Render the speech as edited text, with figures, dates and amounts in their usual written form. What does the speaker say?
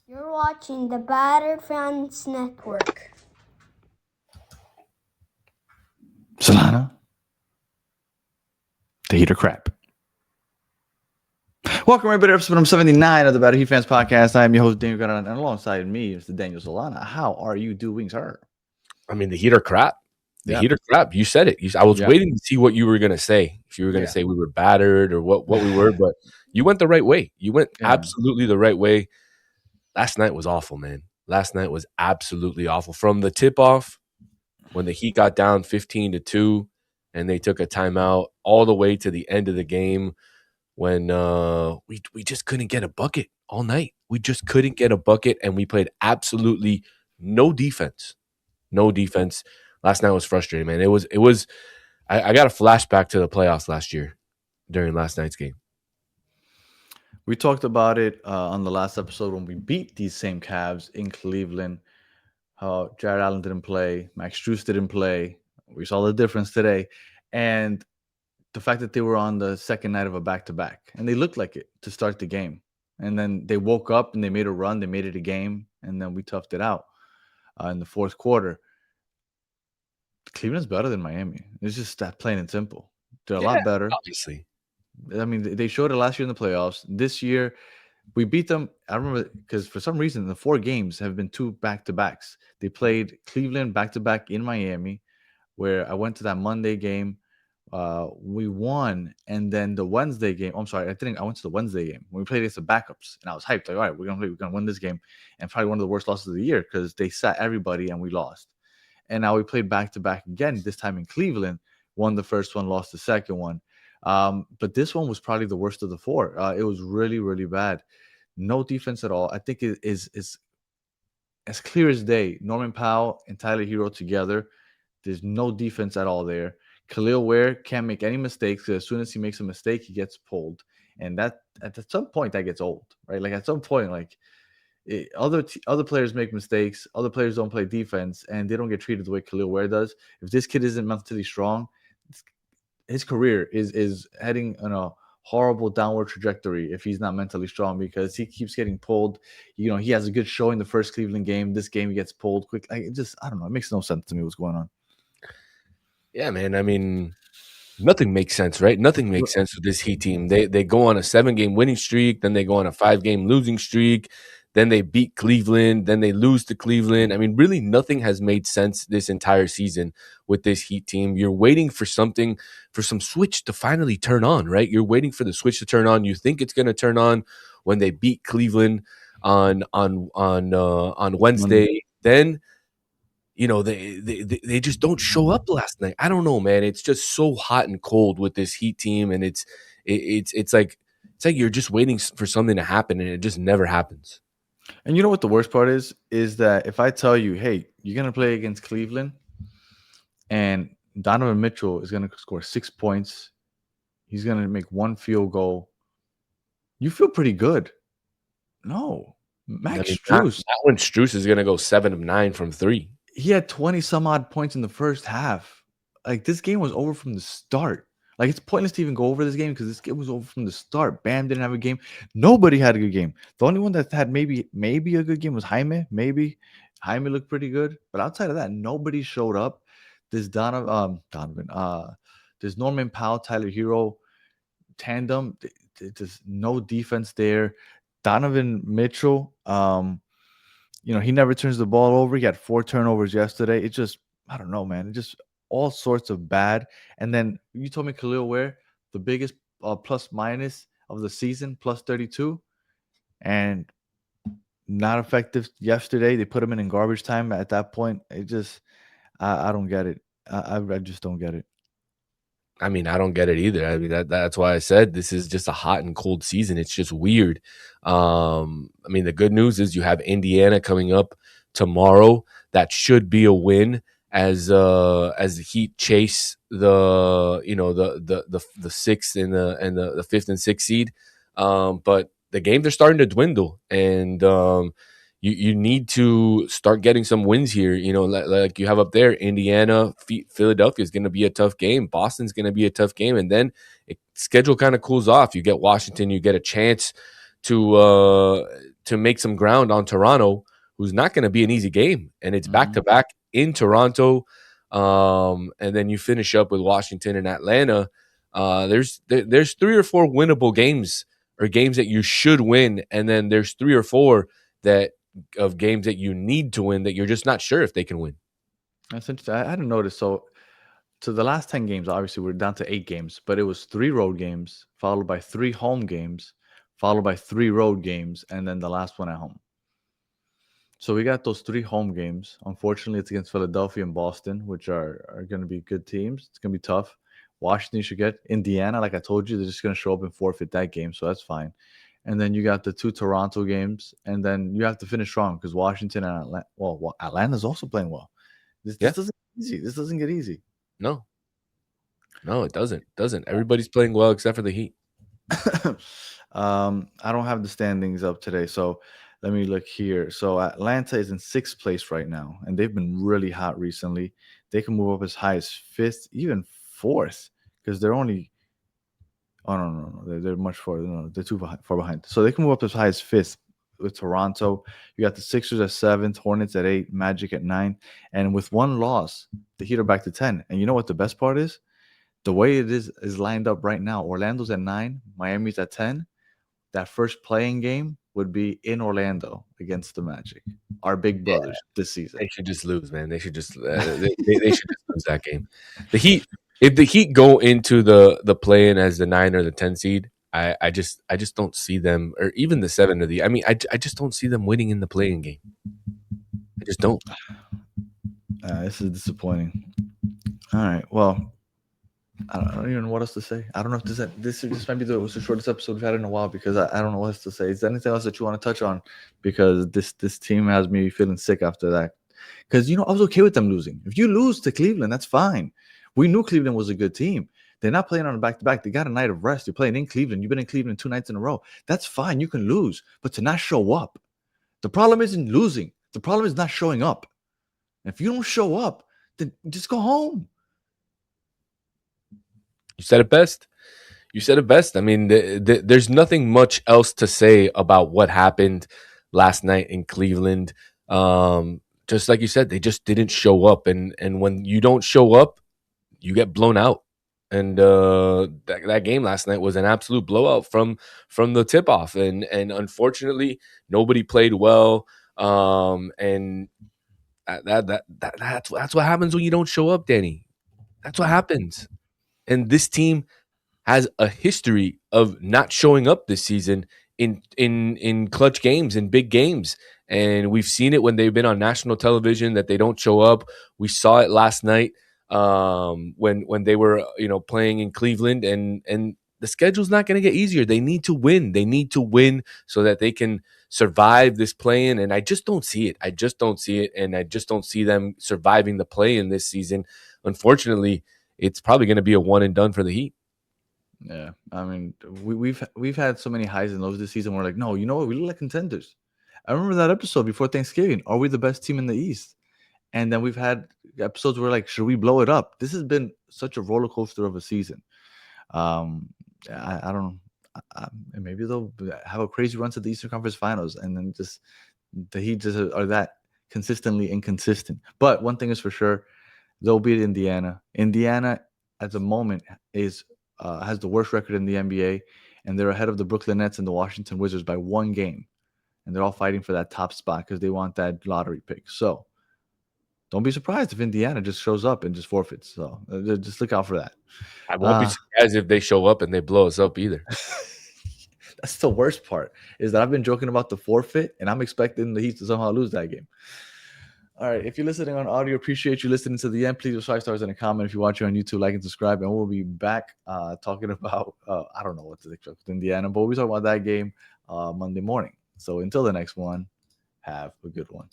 You're watching the Battered Fans Network. Solana, the heater crap. Welcome everybody to episode 79 of the Battered Heat Fans Podcast. I am your host, Daniel Garland, and alongside me is the Daniel Solana. How are you doing, sir? I mean, the heater crap. The Yeah. heater crap. You said it. I was Yeah. waiting to see what you were going to say. If you were going to say we were battered or what we were, but you went the right way. You went absolutely the right way. Last night was awful, man. Last night was absolutely awful. From the tip-off, when the Heat got down 15-2 and they took a timeout, all the way to the end of the game when we just couldn't get a bucket all night. We just couldn't get a bucket, and we played absolutely no defense. No defense. Last night was frustrating, man. It was. I got a flashback to the playoffs last year during last night's game. We talked about it on the last episode when we beat these same Cavs in Cleveland. How Jared Allen didn't play, Max Strus didn't play. We saw the difference today, and the fact that they were on the second night of a back-to-back, and they looked like it to start the game, and then they woke up and they made a run. They made it a game, and then we toughed it out in the fourth quarter. Cleveland's better than Miami. It's just that plain and simple. They're a lot better. Obviously. I mean, they showed it last year in the playoffs. This year, we beat them. I remember because for some reason, the 4 games have been 2 back-to-backs. They played Cleveland back-to-back in Miami, where I went to that Monday game. We won, and then the Wednesday game. I'm sorry, I went to the Wednesday game when we played against the backups, and I was hyped. Like, all right, we're gonna win this game, and probably one of the worst losses of the year because they sat everybody and we lost. And now we played back-to-back again. This time in Cleveland, won the first one, lost the second one. But this one was probably the worst of the 4. It was really, really bad. No defense at all. I think it is as clear as day. Norman Powell and Tyler Hero together. There's no defense at all there. Khalil Ware can't make any mistakes because as soon as he makes a mistake, he gets pulled. And that at some point that gets old, right? Like at some point, like other players make mistakes, other players don't play defense, and they don't get treated the way Khalil Ware does. If this kid isn't mentally strong, his career is heading on a horrible downward trajectory if he's not mentally strong because he keeps getting pulled. He has a good showing the first Cleveland game. This game he gets pulled quick. I don't know. It makes no sense to me what's going on. Yeah, man. I mean, nothing makes sense, right? Nothing makes sense with this Heat team. They go on a 7-game winning streak, then they go on a 5-game losing streak, then they beat Cleveland, then they lose to Cleveland. I mean, really nothing has made sense this entire season with this Heat team. You're waiting for some switch to finally turn on, right? You're waiting for the switch to turn on. You think it's going to turn on when they beat Cleveland on Wednesday. Then they just don't show up last night. I don't know, man. It's just so hot and cold with this Heat team, and it's like you're just waiting for something to happen, and it just never happens. And you know what the worst part is that if I tell you, hey, you're gonna play against Cleveland, and Donovan Mitchell is gonna score 6 points, he's gonna make 1 field goal, you feel pretty good. No, Max Strus. That one, Strus is gonna go 7 of 9 from 3. He had 20 some odd points in the first half. Like this game was over from the start. Like it's pointless to even go over this game because this game was over from the start. Bam didn't have a game. Nobody had a good game. The only one that had maybe a good game was Jaime. Maybe Jaime looked pretty good, but outside of that, nobody showed up. This Donovan, this Norman Powell, Tyler Hero tandem. There's no defense there. Donovan Mitchell, he never turns the ball over. He had 4 turnovers yesterday. It just, I don't know, man. It just all sorts of bad. And then you told me Khalil Ware, the biggest plus minus of the season, plus 32, and not effective yesterday. They put him in garbage time at that point. It just, I don't get it. I just don't get it. I mean, I don't get it either. I mean, that's why I said this is just a hot and cold season. It's just weird. I mean, the good news is you have Indiana coming up tomorrow. That should be a win as the Heat chase the 6th and the 5th and 6th seed. But the games are starting to dwindle, and you need to start getting some wins here. Like you have up there, Indiana, Philadelphia is going to be a tough game. Boston's going to be a tough game. And then schedule kind of cools off. You get Washington, you get a chance to to make some ground on Toronto, who's not going to be an easy game, and it's back to back in Toronto, and then you finish up with Washington and Atlanta. There's 3 or 4 winnable games, or games that you should win, and then there's 3 or 4 of games that you need to win that you're just not sure if they can win. That's interesting. I hadn't noticed. So the last 10 games, obviously we're down to 8 games, but it was 3 road games followed by 3 home games followed by 3 road games, and then the last one at home. So we got those 3 home games. Unfortunately, it's against Philadelphia and Boston, which are going to be good teams. It's going to be tough. Washington you should get. Indiana, like I told you, they're just going to show up and forfeit that game, so that's fine. And then you got the 2 Toronto games, and then you have to finish strong because Washington and Atlanta. Well, Atlanta's also playing well. This doesn't get easy. This doesn't get easy. No, it doesn't. Everybody's playing well except for the Heat. I don't have the standings up today, so let me look here. So Atlanta is in 6th place right now, and they've been really hot recently. They can move up as high as 5th, even 4th, because they're only. Oh no! They're much farther. No, they're too far behind. So they can move up as high as 5th with Toronto. You got the Sixers at 7th, Hornets at 8, Magic at 9, and with 1 loss, the Heat are back to 10. And you know what the best part is? The way it is lined up right now. Orlando's at 9, Miami's at 10. That first playing game would be in Orlando against the Magic, our big brothers this season. They should just lose, man. They should just they should just lose that game. The Heat, if the Heat go into the play-in as the 9 or the 10 seed, I just don't see them, or even the 7 or the. I mean, I just don't see them winning in the play-in game. I just don't. This is disappointing. All right, well. I don't even know what else to say. I don't know if this might be the shortest episode we've had in a while because I don't know what else to say. Is there anything else that you want to touch on? Because this team has me feeling sick after that. Because, I was okay with them losing. If you lose to Cleveland, that's fine. We knew Cleveland was a good team. They're not playing on a back-to-back. They got a night of rest. You're playing in Cleveland. You've been in Cleveland 2 nights in a row. That's fine. You can lose. But to not show up. The problem isn't losing. The problem is not showing up. And if you don't show up, then just go home. You said it best. I mean, there's nothing much else to say about what happened last night in Cleveland. Just like you said, they just didn't show up. And when you don't show up, you get blown out. And that game last night was an absolute blowout from the tip-off. And unfortunately, nobody played well. And that's what happens when you don't show up, Danny. That's what happens. And this team has a history of not showing up this season in clutch games, in big games. And we've seen it when they've been on national television that they don't show up. We saw it last night when they were playing in Cleveland, and the schedule's not going to get easier. They need to win. They need to win so that they can survive this play-in. And I just don't see it. And I just don't see them surviving the play-in this season. Unfortunately, it's probably going to be a one and done for the Heat. Yeah, I mean, we've had so many highs and lows this season. We're like, no, you know what? We look like contenders. I remember that episode before Thanksgiving. Are we the best team in the East? And then we've had episodes where like, should we blow it up? This has been such a roller coaster of a season. I don't know. Maybe they'll have a crazy run to the Eastern Conference Finals, and then just the Heat just are that consistently inconsistent. But one thing is for sure. They'll beat Indiana. Indiana, at the moment, has the worst record in the NBA, and they're ahead of the Brooklyn Nets and the Washington Wizards by 1 game. And they're all fighting for that top spot because they want that lottery pick. So don't be surprised if Indiana just shows up and just forfeits. So just look out for that. I won't be surprised if they show up and they blow us up either. That's the worst part, is that I've been joking about the forfeit, and I'm expecting the Heat to somehow lose that game. All right, if you're listening on audio, appreciate you listening to the end. Please leave 5 stars and a comment. If you're watching on YouTube, like and subscribe. And we'll be back talking about, I don't know what to expect with Indiana, but we'll be talking about that game Monday morning. So until the next one, have a good one.